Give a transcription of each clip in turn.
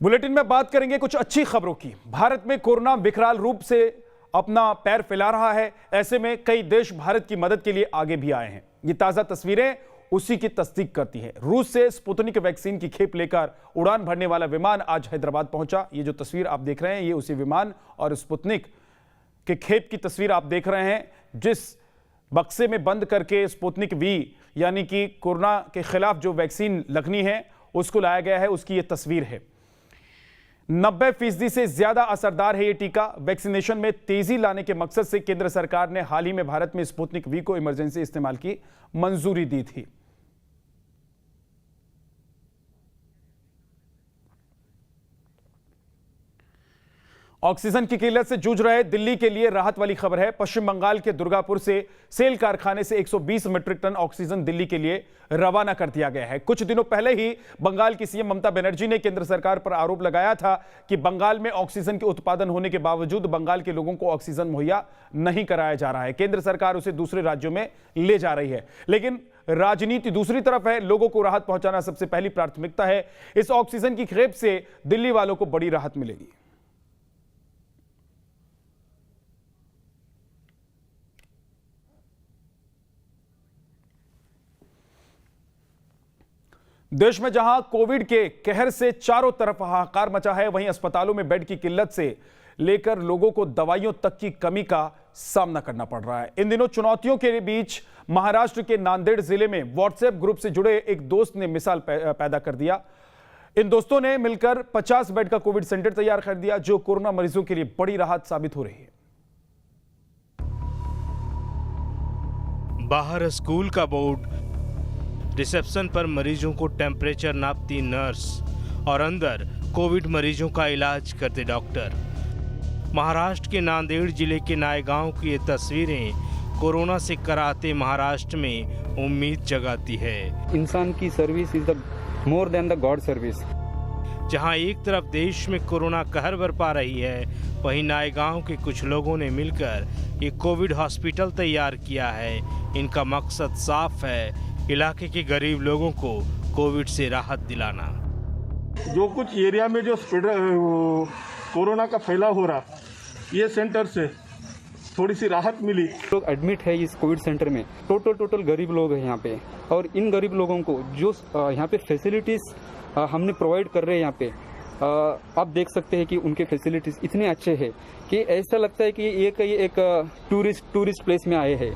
Bulletin में बात करेंगे कुछ अच्छी खबरों की। भारत में कोरोना विकराल रूप से अपना पैर फैला रहा है। ऐसे में कई देश भारत की मदद के लिए आगे भी आए हैं। ये ताजा तस्वीरें उसी की तस्दीक करती हैं। रूस से स्पुतनिक वैक्सीन की खेप लेकर उड़ान भरने वाला विमान आज हैदराबाद पहुंचा। ये जो तस्वीर आप देख रहे हैं, ये उसी विमान और स्पुतनिक के खेप की तस्वीर आप देख रहे हैं, जिस बक्से में बंद करके स्पुतनिक वी यानी कि कोरोना के खिलाफ जो वैक्सीन लगनी है उसको लाया गया है, उसकी ये तस्वीर है। 90% से ज्यादा असरदार है ये टीका। वैक्सीनेशन में तेजी लाने के मकसद से केंद्र सरकार ने हाल ही में भारत में स्पुतनिक वी को इमरजेंसी इस्तेमाल की मंजूरी दी थी। ऑक्सीजन की किल्लत से जूझ रहे दिल्ली के लिए राहत वाली खबर है। पश्चिम बंगाल के दुर्गापुर से सेल कारखाने से 120 मीट्रिक टन ऑक्सीजन दिल्ली के लिए रवाना कर दिया गया है। कुछ दिनों पहले ही बंगाल की सीएम ममता बनर्जी ने केंद्र सरकार पर आरोप लगाया था कि बंगाल में ऑक्सीजन के उत्पादन होने के बावजूद बंगाल के लोगों को ऑक्सीजन मुहैया नहीं कराया जा रहा है। केंद्र सरकार उसे दूसरे राज्यों में ले जा रही है, लेकिन राजनीति दूसरी तरफ है। लोगों को राहत पहुंचाना सबसे पहली प्राथमिकता है। इस ऑक्सीजन की खेप से दिल्ली वालों को बड़ी राहत मिलेगी। देश में जहां कोविड के कहर से चारों तरफ हाहाकार मचा है, वहीं अस्पतालों में बेड की किल्लत से लेकर लोगों को दवाइयों तक की कमी का सामना करना पड़ रहा है। इन दिनों चुनौतियों के बीच महाराष्ट्र के नांदेड़ जिले में व्हाट्सएप ग्रुप से जुड़े एक दोस्त ने मिसाल पैदा कर दिया। इन दोस्तों ने मिलकर 50 बेड का कोविड सेंटर तैयार कर दिया, जो कोरोना मरीजों के लिए बड़ी राहत साबित हो रही है। बाहर स्कूल का बोर्ड, रिसेप्शन पर मरीजों को टेम्परेचर नापती नर्स और अंदर कोविड मरीजों का इलाज करते डॉक्टर। महाराष्ट्र के नांदेड़ जिले के नायगांव की ये तस्वीरें कोरोना से कराहते महाराष्ट्र में उम्मीद जगाती है। इंसान की service is the more than the God service. जहां एक तरफ देश में कोरोना कहर बरपा रही है, वहीं नायगांव के कुछ लोगों ने मिलकर ये कोविड हॉस्पिटल तैयार किया है। इनका मकसद साफ है, इलाके के गरीब लोगों को कोविड से राहत दिलाना। जो कुछ एरिया में जो कोरोना का फैलाव हो रहा, ये सेंटर से थोड़ी सी राहत मिली। लोग एडमिट है इस कोविड सेंटर में, टोटल गरीब लोग हैं यहाँ पे, और इन गरीब लोगों को जो यहाँ पे फैसिलिटीज हमने प्रोवाइड कर रहे हैं यहाँ पे, आप देख सकते हैं कि उनके फैसिलिटीज इतने अच्छे हैं कि ऐसा लगता है कि ये एक टूरिस्ट प्लेस में आए हैं।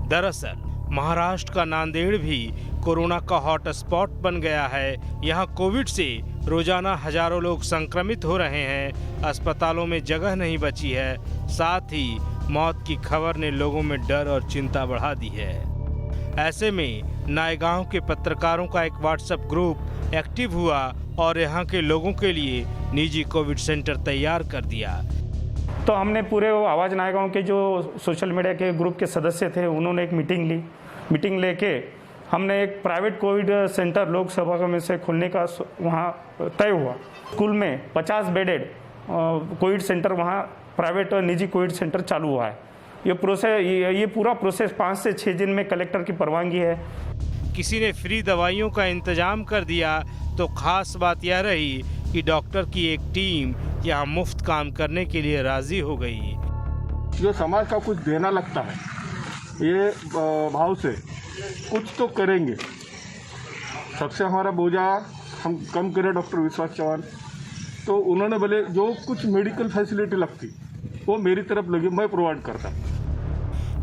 दरअसल महाराष्ट्र का नांदेड़ भी कोरोना का हॉट स्पॉट बन गया है। यहाँ कोविड से रोजाना हजारों लोग संक्रमित हो रहे हैं। अस्पतालों में जगह नहीं बची है, साथ ही मौत की खबर ने लोगों में डर और चिंता बढ़ा दी है। ऐसे में नायगांव के पत्रकारों का एक व्हाट्सएप ग्रुप एक्टिव हुआ और यहाँ के लोगों के लिए निजी कोविड सेंटर तैयार कर दिया। तो हमने पूरे वो आवाज़ नायगांव के जो सोशल मीडिया के ग्रुप के सदस्य थे, उन्होंने एक मीटिंग ली। मीटिंग लेके हमने एक प्राइवेट कोविड सेंटर लोकसभा में से खोलने का वहाँ तय हुआ। स्कूल में 50 बेडेड कोविड सेंटर वहाँ प्राइवेट और निजी कोविड सेंटर चालू हुआ है। ये पूरा प्रोसेस 5 से 6 दिन में कलेक्टर की परवानगी है। किसी ने फ्री दवाइयों का इंतजाम कर दिया, तो खास बात यह रही कि डॉक्टर की एक टीम यहाँ मुफ्त काम करने के लिए राजी हो गई। जो समाज का कुछ देना लगता है, ये भाव से कुछ तो करेंगे। सबसे हमारा बोझा हम कम करें। डॉक्टर विश्वास चौहान तो उन्होंने बोले जो कुछ मेडिकल फैसिलिटी लगती वो मेरी तरफ लगी, मैं प्रोवाइड करता।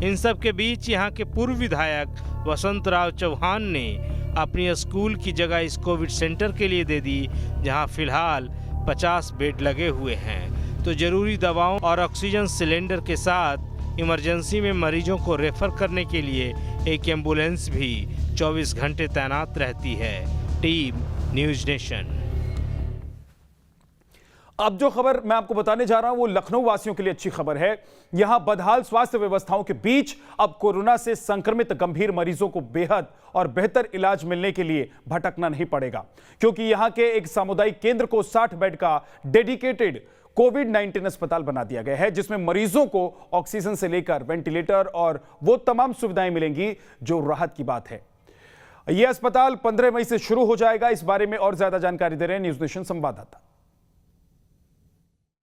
इन सब के बीच यहाँ के पूर्व विधायक वसंतराव चौहान ने अपनी स्कूल की जगह इस कोविड सेंटर के लिए दे दी, जहाँ फिलहाल 50 बेड लगे हुए हैं। तो जरूरी दवाओं और ऑक्सीजन सिलेंडर के साथ इमरजेंसी में मरीजों को रेफर करने के लिए एक एम्बुलेंस भी 24 घंटे तैनात रहती है। Team news nation. अब जो खबर मैं आपको बताने जा रहा हूं वो लखनऊ वासियों के लिए अच्छी खबर है। यहां बदहाल स्वास्थ्य व्यवस्थाओं के बीच अब कोरोना से संक्रमित गंभीर मरीजों को बेहद और बेहतर इलाज मिलने के लिए भटकना नहीं पड़ेगा, क्योंकि यहां के एक सामुदायिक केंद्र को 60 बेड का डेडिकेटेड कोविड-19 अस्पताल बना दिया गया है, जिसमें मरीजों को ऑक्सीजन से लेकर वेंटिलेटर और वो तमाम सुविधाएं मिलेंगी जो राहत की बात है। यह अस्पताल 15 मई से शुरू हो जाएगा। इस बारे में और ज्यादा जानकारी दे रहे हैं न्यूज नेशन संवाददाता।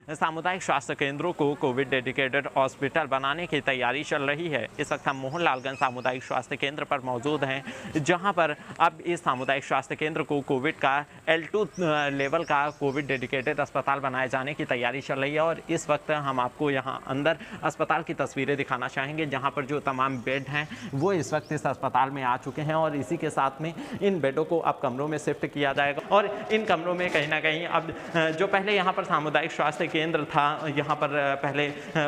सामुदायिक स्वास्थ्य केंद्रों को कोविड डेडिकेटेड हॉस्पिटल बनाने की तैयारी चल रही है। इस वक्त हम मोहनलालगंज सामुदायिक स्वास्थ्य केंद्र पर मौजूद हैं, जहां पर अब इस सामुदायिक स्वास्थ्य केंद्र को कोविड का L2 लेवल का कोविड डेडिकेटेड अस्पताल बनाए जाने की तैयारी चल रही है। और इस वक्त हम आपको यहां अंदर अस्पताल की तस्वीरें दिखाना चाहेंगे, जहां पर जो तमाम बेड हैं वो इस वक्त इस अस्पताल में आ चुके हैं और इसी के साथ में इन बेडों को अब कमरों में शिफ्ट किया जाएगा। और इन कमरों में कहीं ना कहीं अब जो पहले यहाँ पर सामुदायिक स्वास्थ्य केंद्र था, यहाँ पर पहले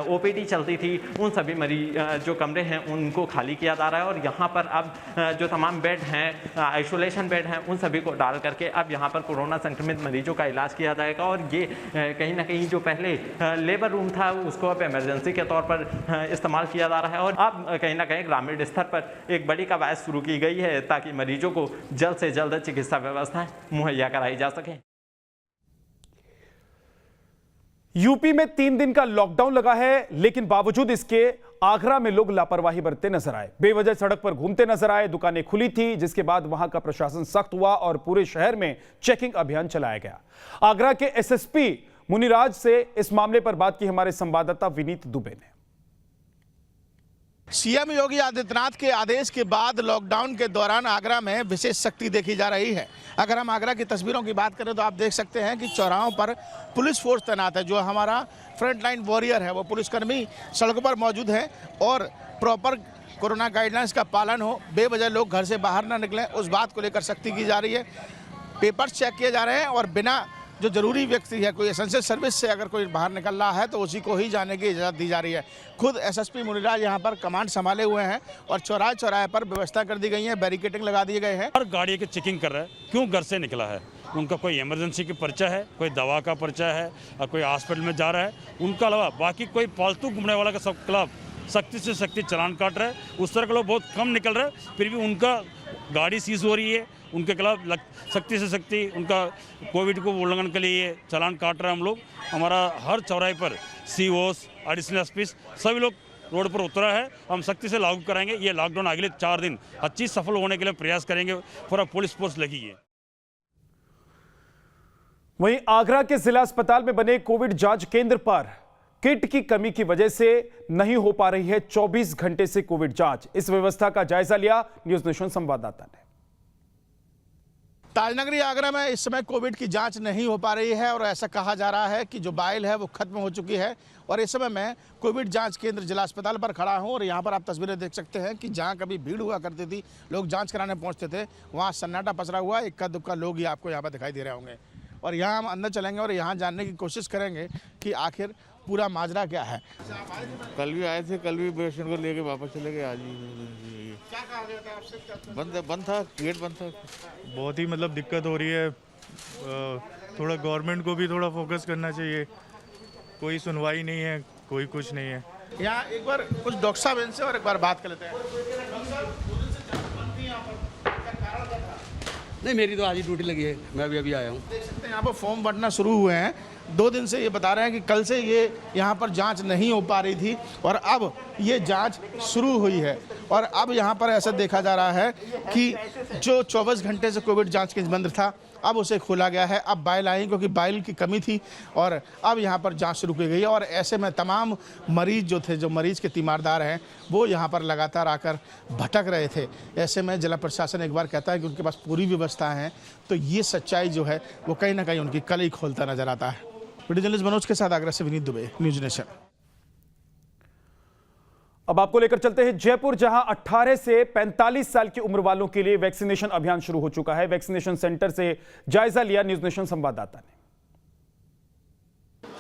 OPD चलती थी, उन सभी मरीज जो कमरे हैं उनको खाली किया जा रहा है। और यहाँ पर अब जो तमाम बेड हैं, आइसोलेशन बेड हैं, उन सभी को डाल करके अब यहाँ पर कोरोना संक्रमित मरीजों का इलाज किया जाएगा। और ये कहीं ना कहीं जो पहले लेबर रूम था उसको अब इमरजेंसी के तौर पर इस्तेमाल किया जा रहा है। और अब कहीं ना कहीं ग्रामीण स्तर पर एक बड़ी कवायद शुरू की गई है ताकि मरीजों को जल्द से जल्द चिकित्सा व्यवस्था मुहैया कराई जा सके। यूपी में 3 दिन का लॉकडाउन लगा है, लेकिन बावजूद इसके आगरा में लोग लापरवाही बरतते नजर आए। बेवजह सड़क पर घूमते नजर आए, दुकानें खुली थी, जिसके बाद वहां का प्रशासन सख्त हुआ और पूरे शहर में चेकिंग अभियान चलाया गया। आगरा के SSP मुनिराज से इस मामले पर बात की हमारे संवाददाता विनीत दुबे ने। सीएम योगी आदित्यनाथ के आदेश के बाद लॉकडाउन के दौरान आगरा में विशेष सख्ती देखी जा रही है। अगर हम आगरा की तस्वीरों की बात करें तो आप देख सकते हैं कि चौराहों पर पुलिस फोर्स तैनात है। जो हमारा फ्रंटलाइन वॉरियर है वो पुलिसकर्मी सड़कों पर मौजूद है और प्रॉपर कोरोना गाइडलाइंस का पालन हो, बेवजह लोग घर से बाहर ना निकलें, उस बात को लेकर सख्ती की जा रही है। पेपर्स चेक किए जा रहे हैं और बिना जो जरूरी व्यक्ति है, कोई एसेंशियल सर्विस से अगर कोई बाहर निकल रहा है तो उसी को ही जाने की इजाज़त दी जा रही है। खुद SSP मुनिराज यहाँ पर कमांड संभाले हुए हैं और चौराहे चौराहे पर व्यवस्था कर दी गई है, बैरिकेडिंग लगा दिए गए हैं। हर गाड़ी की चेकिंग कर रहा है, क्यों घर से निकला है, उनका कोई इमरजेंसी की पर्चा है, कोई दवा का पर्चा है और कोई हॉस्पिटल में जा रहा है, उनका अलावा बाकी कोई फालतू घूमने वाला का सब खिलाफ सख्ती से सख्ती चालान काट रहा है। उस तरह के लोग बहुत कम निकल रहे हैं, फिर भी उनका गाड़ी सीज हो रही है, उनके खिलाफ सख्ती से सख्ती उनका कोविड को उल्लंघन के लिए चालान काट रहे हैं हम लोग। हमारा हर चौराहे पर COs, एडिशनल SP सभी लोग रोड पर उतरा है, हम सख्ती से लागू कराएंगे। ये लॉकडाउन अगले 4 दिन अच्छी सफल होने के लिए प्रयास करेंगे। पूरा पुलिस फोर्स लगी है। वहीं आगरा के जिला अस्पताल में बने कोविड जांच केंद्र पर किट की कमी की वजह से नहीं हो पा रही है 24 घंटे से कोविड जांच। इस व्यवस्था का जायजा लिया न्यूज नेशन संवाददाता ने। ताजनगरी आगरा में इस समय कोविड की जांच नहीं हो पा रही है और ऐसा कहा जा रहा है कि जो बाइल है वो खत्म हो चुकी है। और इस समय मैं कोविड जांच केंद्र जिला अस्पताल पर खड़ा हूं और यहां पर आप तस्वीरें देख सकते हैं कि जहां कभी भीड़ हुआ करती थी, लोग जांच कराने पहुंचते थे, वहां सन्नाटा पसरा हुआ, इक्का दुक्का लोग ही आपको यहाँ पर दिखाई दे रहे होंगे। और यहाँ हम अंदर चलेंगे और यहाँ जानने की कोशिश करेंगे कि आखिर पूरा माजरा क्या है। कल भी आए थे, कल भी पेशेंट को लेके वापस चले गए। आज ही क्या कहा गया था आपसे? बंद था, गेट बंद था। बहुत ही मतलब दिक्कत हो रही है। थोड़ा गवर्नमेंट को भी थोड़ा फोकस करना चाहिए। कोई सुनवाई नहीं है, कोई कुछ नहीं है। यहाँ एक बार कुछ डॉक्टर साहब इनसे और एक बार बात कर लेते हैं। नहीं, मेरी तो आज ही ड्यूटी लगी है, मैं अभी आया हूँ। देख सकते हैं यहाँ पर फॉर्म भरना शुरू हुए हैं। 2 दिन से ये बता रहे हैं कि कल से ये यहाँ पर जांच नहीं हो पा रही थी और अब ये जांच शुरू हुई है। और अब यहाँ पर ऐसा देखा जा रहा है कि जो 24 घंटे से कोविड जांच केंद्र बंद था, अब उसे खोला गया है। अब बाइल आई क्योंकि बाइल की कमी थी और अब यहाँ पर जांच शुरू की गई है। और ऐसे में तमाम मरीज जो थे, जो मरीज के तीमारदार हैं, वो यहाँ पर लगातार आकर भटक रहे थे। ऐसे में जिला प्रशासन एक बार कहता है कि उनके पास पूरी व्यवस्था है, तो ये सच्चाई जो है वो कहीं ना कहीं उनकी कल ही खोलता नजर आता है। वीडियो जर्नलिस्ट मनोज के साथ आगरा से विनीत दुबे, न्यूज नेशन। अब आपको लेकर चलते हैं जयपुर, जहां 18 से 45 साल की उम्र वालों के लिए वैक्सीनेशन अभियान शुरू हो चुका है। वैक्सीनेशन सेंटर से जायजा लिया न्यूज नेशन संवाददाता ने।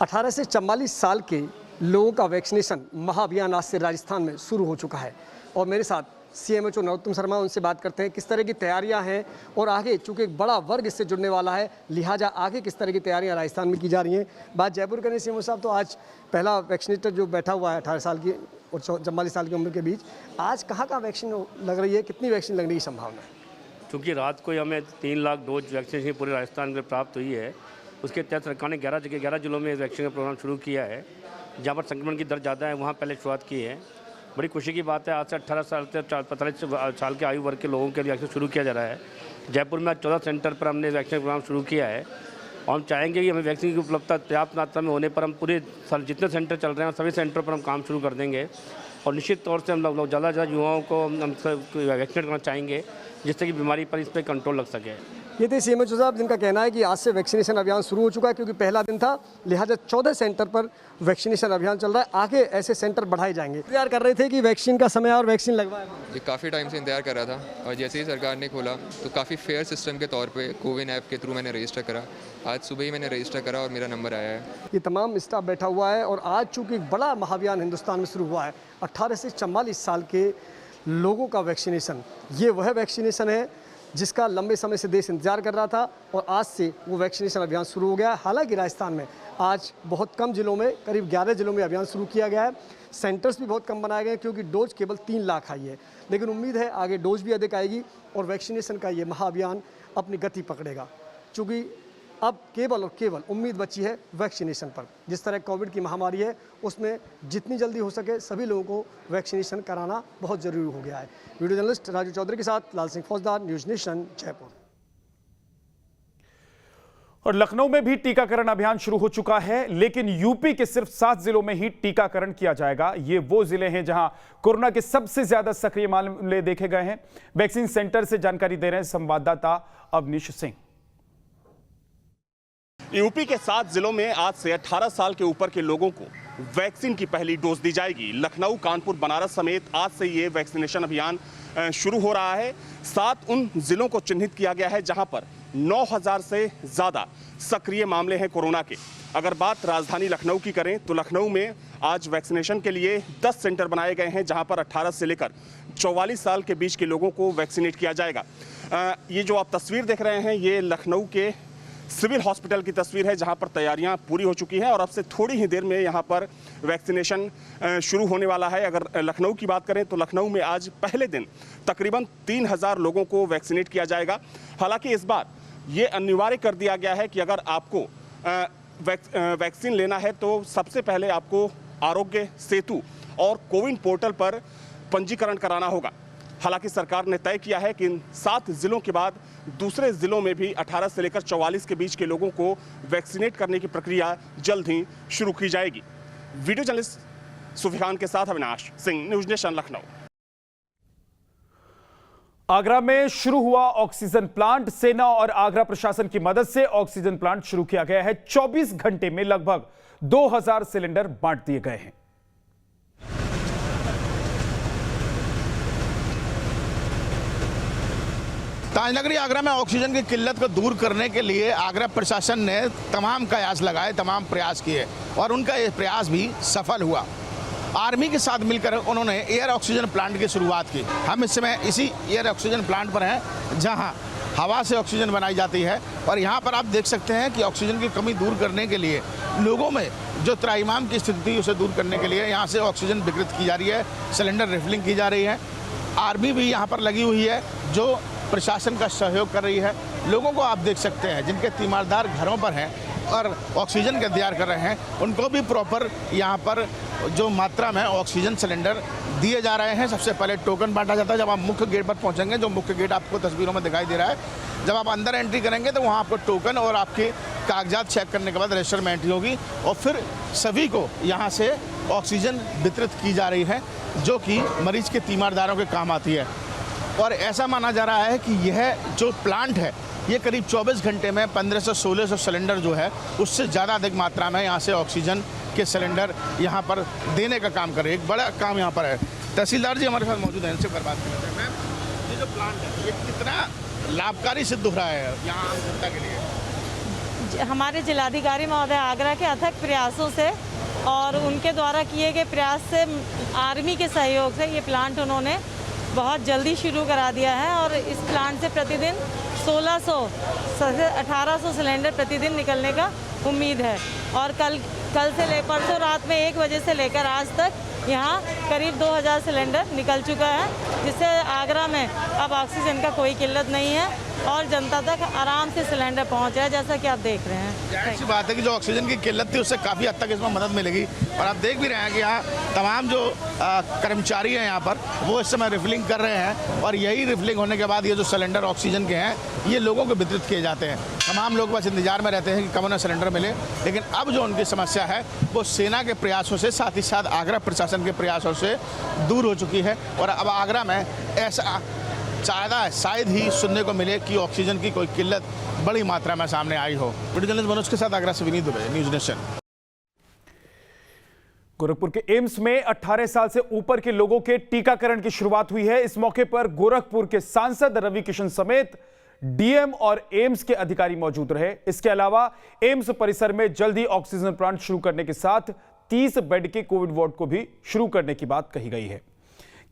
18 से 44 साल के लोगों का वैक्सीनेशन महाअभियान आज से राजस्थान में शुरू हो चुका है और मेरे साथ CMHO नरोत्तम शर्मा, उनसे बात करते हैं किस तरह की तैयारियां हैं और आगे चूंकि एक बड़ा वर्ग इससे जुड़ने वाला है, लिहाजा आगे किस तरह की तैयारियां राजस्थान में की जा रही हैं। बात जयपुर करें CMO साहब, तो आज पहला वैक्सीनेटर जो बैठा हुआ है 18 साल की और 44 साल की उम्र के बीच, आज कहाँ वैक्सीन लग रही है, कितनी वैक्सीन लगने की संभावना है? क्योंकि रात को हमें 3 लाख डोज वैक्सीनेशन पूरे राजस्थान में प्राप्त हुई है, उसके तहत सरकार ने 11 जिलों में वैक्सीन का प्रोग्राम शुरू किया है। जहाँ पर संक्रमण की दर ज़्यादा है वहाँ पहले शुरुआत की है बड़ी खुशी की बात है। आज से 18 साल से 45 साल के आयु वर्ग के लोगों के लिए वैक्सीन शुरू किया जा रहा है। जयपुर में आज 14 सेंटर पर हमने वैक्सीन प्रोग्राम शुरू किया है और हम चाहेंगे कि हमें वैक्सीन की उपलब्धता पर्याप्त मात्रा में होने पर हम पूरे जितने सेंटर चल रहे हैं सभी सेंटर पर हम काम शुरू कर देंगे और निश्चित तौर से हम लोग ज़्यादा से ज़्यादा युवाओं को हम वैक्सीनेट करना चाहेंगे जिससे कि बीमारी पर इस पर कंट्रोल लग सके। ये थे CMHO साहब जिनका कहना है कि आज से वैक्सीनेशन अभियान शुरू हो चुका है, क्योंकि पहला दिन था, लिहाजा 14 सेंटर पर वैक्सीनेशन अभियान चल रहा है। आगे ऐसे सेंटर बढ़ाए जाएंगे। इंतजार कर रहे थे कि वैक्सीन का समय और वैक्सीन लगवाए। ये काफ़ी टाइम से इंतजार कर रहा था और जैसे ही सरकार ने खोला तो काफ़ी फेयर सिस्टम के तौर पे कोविन ऐप के थ्रू मैंने रजिस्टर करा। आज सुबह ही मैंने रजिस्टर करा और मेरा नंबर आया है। ये तमाम स्टाफ बैठा हुआ है और आज चूँकि एक बड़ा महाअभियान हिंदुस्तान में शुरू हुआ है, 18 से 44 साल के लोगों का वैक्सीनेशन, ये वह वैक्सीनेशन है जिसका लंबे समय से देश इंतजार कर रहा था और आज से वो वैक्सीनेशन अभियान शुरू हो गया। हालांकि राजस्थान में आज बहुत कम जिलों में, करीब 11 जिलों में अभियान शुरू किया गया है। सेंटर्स भी बहुत कम बनाए गए हैं क्योंकि डोज केवल 3 लाख आई है, लेकिन उम्मीद है आगे डोज भी अधिक आएगी और वैक्सीनेशन का ये महाअभियान अपनी गति पकड़ेगा। चूँकि अब केवल और केवल उम्मीद बची है वैक्सीनेशन पर। जिस तरह कोविड की महामारी है उसमें जितनी जल्दी हो सके सभी लोगों को वैक्सीनेशन कराना बहुत ज़रूरी हो गया है। वीडियो जर्नलिस्ट राजू चौधरी के साथ लाल सिंह फौजदार, न्यूज़ नेशन, जयपुर। और लखनऊ में भी टीकाकरण अभियान शुरू हो चुका है, लेकिन यूपी के सिर्फ 7 जिलों में ही टीकाकरण किया जाएगा। ये वो जिले हैं जहां कोरोना के सबसे ज्यादा सक्रिय मामले देखे गए हैं। वैक्सीन सेंटर से जानकारी दे रहे हैं संवाददाता अवनीश सिंह। यूपी के 7 जिलों में आज से 18 साल के ऊपर के लोगों को वैक्सीन की पहली डोज दी जाएगी। लखनऊ, कानपुर, बनारस समेत आज से ये वैक्सीनेशन अभियान शुरू हो रहा है। 7 उन जिलों को चिन्हित किया गया है जहां पर 9000 से ज़्यादा सक्रिय मामले हैं कोरोना के। अगर बात राजधानी लखनऊ की करें तो लखनऊ में आज वैक्सीनेशन के लिए 10 सेंटर बनाए गए हैं जहां पर 18 से लेकर 44 साल के बीच के लोगों को वैक्सीनेट किया जाएगा। ये जो आप तस्वीर देख रहे हैं ये लखनऊ के सिविल हॉस्पिटल की तस्वीर है जहां पर तैयारियां पूरी हो चुकी हैं और अब से थोड़ी ही देर में यहां पर वैक्सीनेशन शुरू होने वाला है। अगर लखनऊ की बात करें तो लखनऊ में आज पहले दिन तकरीबन 3000 लोगों को वैक्सीनेट किया जाएगा। हालांकि इस बार ये अनिवार्य कर दिया गया है कि अगर आपको वैक्सीन लेना है तो सबसे पहले आपको आरोग्य सेतु और कोविन पोर्टल पर पंजीकरण कराना होगा। हालांकि सरकार ने तय किया है कि इन 7 जिलों के बाद दूसरे जिलों में भी 18 से लेकर 44 के बीच के लोगों को वैक्सीनेट करने की प्रक्रिया जल्द ही शुरू की जाएगी। वीडियो जर्नलिस्ट सुफी खान के साथ अविनाश सिंह, न्यूज़ नेशन, लखनऊ। आगरा में शुरू हुआ ऑक्सीजन प्लांट। सेना और आगरा प्रशासन की मदद से ऑक्सीजन प्लांट शुरू किया गया है। 24 घंटे में लगभग 2000 सिलेंडर बांट दिए गए हैं। ताजनगरी आगरा में ऑक्सीजन की किल्लत को दूर करने के लिए आगरा प्रशासन ने तमाम कयास लगाए, तमाम प्रयास किए और उनका ये प्रयास भी सफल हुआ। आर्मी के साथ मिलकर उन्होंने एयर ऑक्सीजन प्लांट की शुरुआत की। हम इस समय इसी एयर ऑक्सीजन प्लांट पर हैं जहां हवा से ऑक्सीजन बनाई जाती है और यहाँ पर आप देख सकते हैं कि ऑक्सीजन की कमी दूर करने के लिए लोगों में जो त्राहिमाम की स्थिति थी उसे दूर करने के लिए यहाँ से ऑक्सीजन वितरित की जा रही है, सिलेंडर रिफिलिंग की जा रही है। आर्मी भी यहाँ पर लगी हुई है जो प्रशासन का सहयोग कर रही है। लोगों को आप देख सकते हैं जिनके तीमारदार घरों पर हैं और ऑक्सीजन का इंतजार कर रहे हैं, उनको भी प्रॉपर यहाँ पर जो मात्रा में ऑक्सीजन सिलेंडर दिए जा रहे हैं। सबसे पहले टोकन बांटा जाता है। जब आप मुख्य गेट पर पहुँचेंगे, जो मुख्य गेट आपको तस्वीरों में दिखाई दे रहा है, जब आप अंदर एंट्री करेंगे तो वहाँ आपको टोकन और आपके कागजात चेक करने के बाद रजिस्टर में एंट्री होगी और फिर सभी को यहाँ से ऑक्सीजन वितरित की जा रही है जो कि मरीज के तीमारदारों के काम आती है। और ऐसा माना जा रहा है कि यह जो प्लांट है ये करीब 24 घंटे में 1500-1600 सिलेंडर जो है उससे ज़्यादा अधिक मात्रा में यहाँ से ऑक्सीजन के सिलेंडर यहाँ पर देने का काम कर रहे हैं। एक बड़ा काम यहाँ पर है। तहसीलदार जी हमारे साथ मौजूद हैं, इनसे बात करते हैं। मैम, ये जो प्लांट है ये कितना लाभकारी सिद्ध हो रहा है यहाँ आम जनता के लिए? हमारे जिलाधिकारी महोदय आगरा के अथक प्रयासों से और उनके द्वारा किए गए प्रयास से आर्मी के सहयोग से ये प्लांट उन्होंने बहुत जल्दी शुरू करा दिया है और इस प्लांट से प्रतिदिन 1600 से 1800 सिलेंडर प्रतिदिन निकलने का उम्मीद है। और कल से परसों रात में 1 बजे से लेकर आज तक यहाँ करीब 2000 सिलेंडर निकल चुका है, जिससे आगरा में अब ऑक्सीजन का कोई किल्लत नहीं है। और जनता तक आराम से सिलेंडर पहुंच रहा है, जैसा कि आप देख रहे हैं। जाहिर सी बात है कि जो ऑक्सीजन की किल्लत थी उससे काफ़ी हद तक इसमें मदद मिलेगी। और आप देख भी रहे हैं कि यहाँ तमाम जो कर्मचारी हैं यहाँ पर वो इस समय रिफिलिंग कर रहे हैं, और यही रिफिलिंग होने के बाद ये जो सिलेंडर ऑक्सीजन के हैं ये लोगों को वितरित किए जाते हैं। तमाम लोग बस इंतजार में रहते हैं कि कब उन्हें सिलेंडर मिले, लेकिन अब जो उनकी समस्या है वो सेना के प्रयासों से, साथ ही साथ आगरा प्रशासन के प्रयासों से दूर हो चुकी है। और अब आगरा में ऐसा शायद ही सुनने को मिले कि ऑक्सीजन की कोई किल्लत बड़ी मात्रा में सामने आई हो। वीडियो जर्नलिस्ट मनोज के साथ आगरा से विनीत दुबे, न्यूज़ नेशन। गोरखपुर के एम्स में 18 साल से ऊपर के लोगों के टीकाकरण की शुरुआत हुई है। इस मौके पर गोरखपुर के सांसद रवि किशन समेत डीएम और एम्स के अधिकारी मौजूद रहे। इसके अलावा एम्स परिसर में जल्द ही ऑक्सीजन प्लांट शुरू करने के साथ 30 बेड के कोविड वार्ड को भी शुरू करने की बात कही गई है।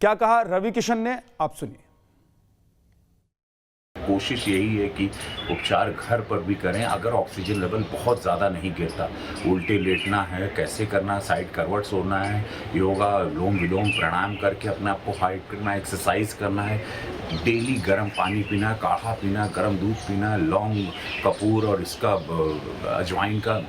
क्या कहा रवि किशन ने, आप सुनिए। कोशिश यही है कि उपचार घर पर भी करें। अगर ऑक्सीजन लेवल बहुत ज़्यादा नहीं गिरता, उल्टे लेटना है, कैसे करना, साइड करवट सोना है, योगा, लोम विलोम प्राणायाम करके अपने आप को हाइट करना, एक्सरसाइज करना है, डेली गर्म पानी पीना, काढ़ा पीना, गर्म दूध पीना, लौंग, कपूर और इसका अजवाइन का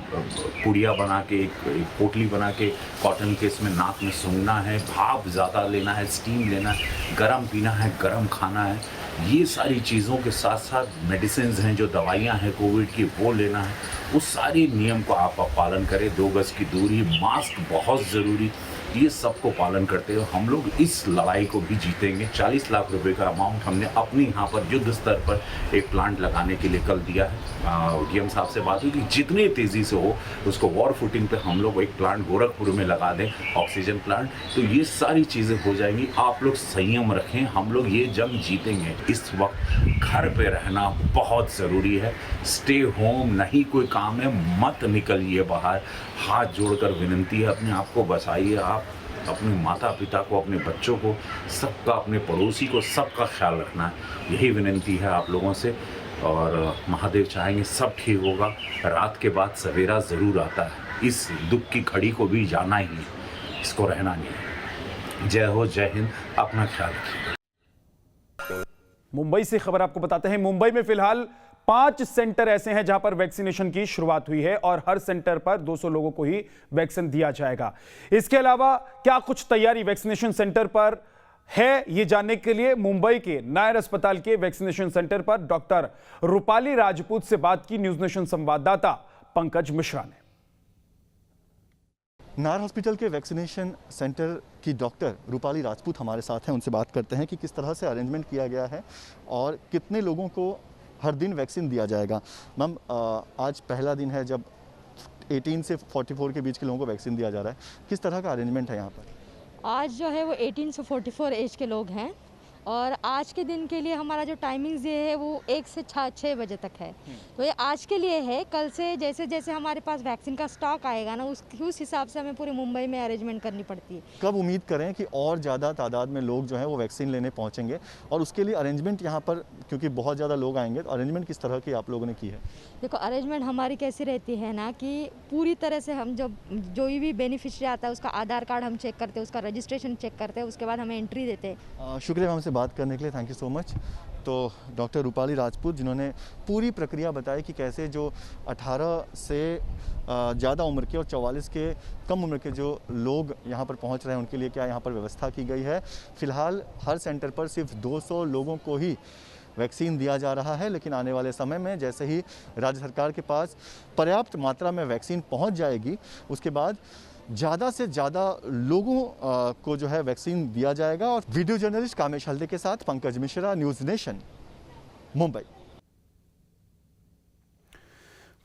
पुड़िया बना के एक पोटली बना के कॉटन के इसमें नाक में सूंघना है, भाप ज़्यादा लेना है, स्टीम लेना है, गर्म पीना है, गर्म खाना है। ये सारी चीज़ों के साथ साथ मेडिसिन हैं, जो दवाइयाँ हैं कोविड की, वो लेना है। उस सारी नियम को आप पालन करें। 2 गज की दूरी, मास्क बहुत ज़रूरी, ये सबको पालन करते हुए हम लोग इस लड़ाई को भी जीतेंगे। 40 लाख रुपए का अमाउंट हमने अपने यहाँ पर युद्ध स्तर पर एक प्लांट लगाने के लिए कल दिया है। डीएम साहब से बात हुई कि जितनी तेज़ी से हो उसको वॉर फुटिंग पे हम लोग एक प्लांट गोरखपुर में लगा दें, ऑक्सीजन प्लांट। तो ये सारी चीज़ें हो जाएंगी। आप लोग संयम रखें, हम लोग ये जंग जीतेंगे। इस वक्त घर पे रहना बहुत ज़रूरी है। स्टे होम, नहीं कोई काम है मत निकलिए बाहर। हाथ जोड़कर विनती है, अपने आप को बचाइए। आप अपने माता पिता को, अपने बच्चों को, सबका, अपने पड़ोसी को, सबका ख्याल रखना है। यही विनती है आप लोगों से। और महादेव चाहेंगे सब ठीक होगा। रात के बाद सवेरा ज़रूर आता है। इस दुख की घड़ी को भी जाना ही है, इसको रहना नहीं है। जय हो, जय हिंद। अपना ख्याल रखिए। मुंबई से खबर आपको बताते हैं। मुंबई में फिलहाल 5 सेंटर ऐसे हैं जहां पर वैक्सीनेशन की शुरुआत हुई है और हर सेंटर पर 200 लोगों को ही वैक्सीन दिया जाएगा। इसके अलावा क्या कुछ तैयारी वैक्सीनेशन सेंटर पर है, ये जानने के लिए मुंबई के नायर अस्पताल के वैक्सीनेशन सेंटर पर डॉक्टर रूपाली राजपूत से बात की न्यूज़ नेशन संवाददाता पंकज मिश्रा ने। नायर हॉस्पिटल के वैक्सीनेशन सेंटर की डॉक्टर रूपाली राजपूत हमारे साथ हैं। उनसे बात करते हैं कि किस तरह से अरेंजमेंट किया गया है और कितने लोगों को हर दिन वैक्सीन दिया जाएगा। मैम, आज पहला दिन है जब 18 से 44 के बीच के लोगों को वैक्सीन दिया जा रहा है। किस तरह का अरेंजमेंट है यहाँ पर? आज जो है वो 18 से 44 एज के लोग हैं और आज के दिन के लिए हमारा जो टाइमिंग्स ये है वो 1 से 6 बजे तक है। तो ये आज के लिए है। कल से जैसे जैसे हमारे पास वैक्सीन का स्टॉक आएगा ना, उस हिसाब से हमें पूरे मुंबई में अरेंजमेंट करनी पड़ती है। कब उम्मीद करें कि और ज़्यादा तादाद में लोग जो हैं वो वैक्सीन लेने पहुँचेंगे और उसके लिए अरेंजमेंट यहाँ पर, क्योंकि बहुत ज़्यादा लोग आएंगे, तो अरेंजमेंट किस तरह की आप लोगों ने की है? देखो, अरेंजमेंट हमारी कैसी रहती है ना कि पूरी तरह से हम जो भी बेनिफिशियरी आता है उसका आधार कार्ड हम चेक करते हैं, उसका रजिस्ट्रेशन चेक करते हैं, उसके बाद हमें एंट्री देते हैं। शुक्रिया हमसे बात करने के लिए, थैंक यू सो मच। तो डॉक्टर रूपाली राजपूत जिन्होंने पूरी प्रक्रिया बताई कि कैसे जो 18 से ज़्यादा उम्र के और 44 के कम उम्र के जो लोग यहाँ पर पहुँच रहे हैं उनके लिए क्या यहाँ पर व्यवस्था की गई है। फ़िलहाल हर सेंटर पर सिर्फ 200 लोगों को ही वैक्सीन दिया जा रहा है, लेकिन आने वाले समय में जैसे ही राज्य सरकार के पास पर्याप्त मात्रा में वैक्सीन पहुँच जाएगी, उसके बाद ज़्यादा से ज़्यादा लोगों को जो है वैक्सीन दिया जाएगा। और वीडियो जर्नलिस्ट कामेश हल्दे के साथ पंकज मिश्रा, न्यूज़ नेशन, मुंबई।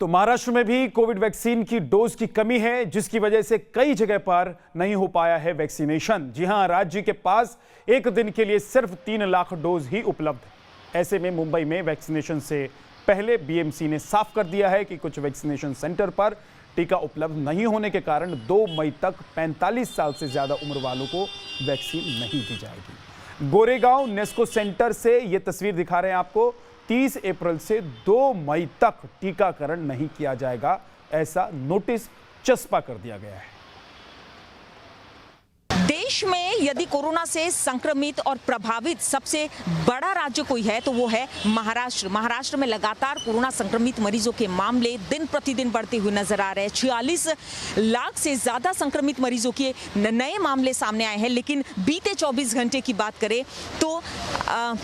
तो महाराष्ट्र में भी कोविड वैक्सीन की डोज की कमी है, जिसकी वजह से कई जगह पर नहीं हो पाया है वैक्सीनेशन। जी हां, राज्य के पास एक दिन के लिए सिर्फ 3 लाख डोज ही उपलब्ध है। ऐसे में मुंबई में वैक्सीनेशन से पहले बीएमसी ने साफ कर दिया है कि कुछ वैक्सीनेशन सेंटर पर टीका उपलब्ध नहीं होने के कारण 2 मई तक 45 साल से ज़्यादा उम्र वालों को वैक्सीन नहीं दी जाएगी। गोरेगांव नेस्को सेंटर से ये तस्वीर दिखा रहे हैं आपको। 30 अप्रैल से 2 मई तक टीकाकरण नहीं किया जाएगा, ऐसा नोटिस चस्पा कर दिया गया है। देश में यदि कोरोना से संक्रमित और प्रभावित सबसे बड़ा राज्य कोई है तो वो है महाराष्ट्र। महाराष्ट्र में लगातार कोरोना संक्रमित मरीजों के मामले दिन प्रतिदिन बढ़ते हुए नजर आ रहे हैं। 46 लाख से ज्यादा संक्रमित मरीजों के नए मामले सामने आए हैं, लेकिन बीते 24 घंटे की बात करें तो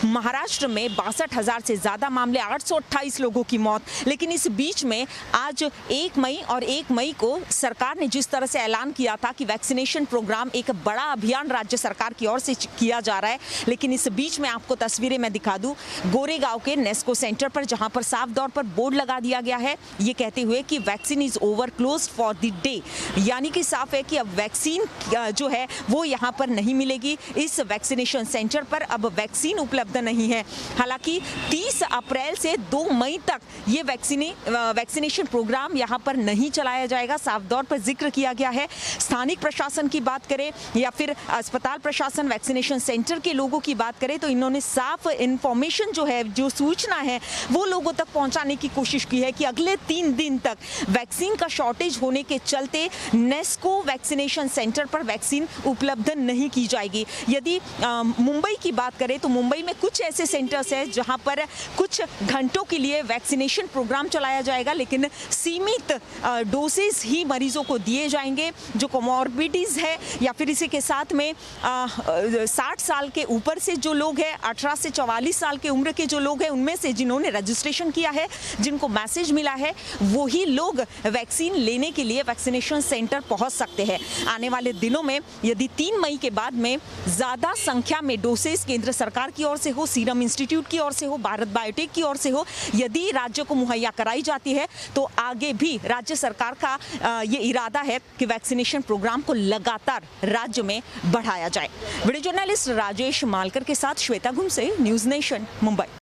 महाराष्ट्र में 62,000 से ज्यादा मामले, 828 लोगों की मौत। लेकिन इस बीच में आज 1 मई और 1 मई को सरकार ने जिस तरह से ऐलान किया था कि वैक्सीनेशन प्रोग्राम एक बड़ा अभियान राज्य सरकार की ओर से किया जा रहा है, लेकिन इस बीच में आपको तस्वीरें मैं दिखा दूं गोरेगांव के नेस्को सेंटर पर, जहां पर साफ तौर पर बोर्ड लगा दिया गया है ये कहते हुए कि vaccine is over closed for the day, यानी कि साफ है कि अब वैक्सीन जो है वो यहां पर नहीं मिलेगी। इस वैक्सीनेशन सेंटर पर अब वैक्सीन उपलब्ध नहीं है। हालांकि 30 अप्रैल से 2 मई तक ये वैक्सीनेशन प्रोग्राम यहां पर नहीं चलाया जाएगा, साफ तौर पर जिक्र किया गया है। स्थानिक प्रशासन की बात करें या फिर अस्पताल प्रशासन, वैक्सीनेशन सेंटर के लोगों की बात करें तो इन्होंने साफ इंफॉर्मेशन जो है, जो सूचना है वो लोगों तक पहुंचाने की कोशिश की है कि अगले 3 दिन तक वैक्सीन का शॉर्टेज होने के चलते नेस्को वैक्सीनेशन सेंटर पर वैक्सीन उपलब्ध नहीं की जाएगी। यदि मुंबई की बात करें तो मुंबई में कुछ ऐसे सेंटर्स हैं जहां पर कुछ घंटों के लिए वैक्सीनेशन प्रोग्राम चलाया जाएगा, लेकिन सीमित डोसेज ही मरीजों को दिए जाएंगे। जो कोमॉर्बिडिटीज है या फिर इसी के साथ में 60 साल के ऊपर से जो लोग हैं, 18 से 44 साल के उम्र के जो लोग हैं, उनमें से जिन्होंने रजिस्ट्रेशन किया है, जिनको मैसेज मिला है, वही लोग वैक्सीन लेने के लिए वैक्सीनेशन सेंटर पहुंच सकते हैं। आने वाले दिनों में यदि 3 मई के बाद में ज़्यादा संख्या में डोसेज केंद्र सरकार की ओर से हो, सीरम इंस्टीट्यूट की ओर से हो, भारत बायोटेक की ओर से हो, यदि राज्य को मुहैया कराई जाती है तो आगे भी राज्य सरकार का ये इरादा है कि वैक्सीनेशन प्रोग्राम को लगातार राज्य में बढ़ाया जाए। वीडियो जर्नलिस्ट राजेश मालकर के साथ श्वेता घुमसे, न्यूज़ नेशन, मुंबई।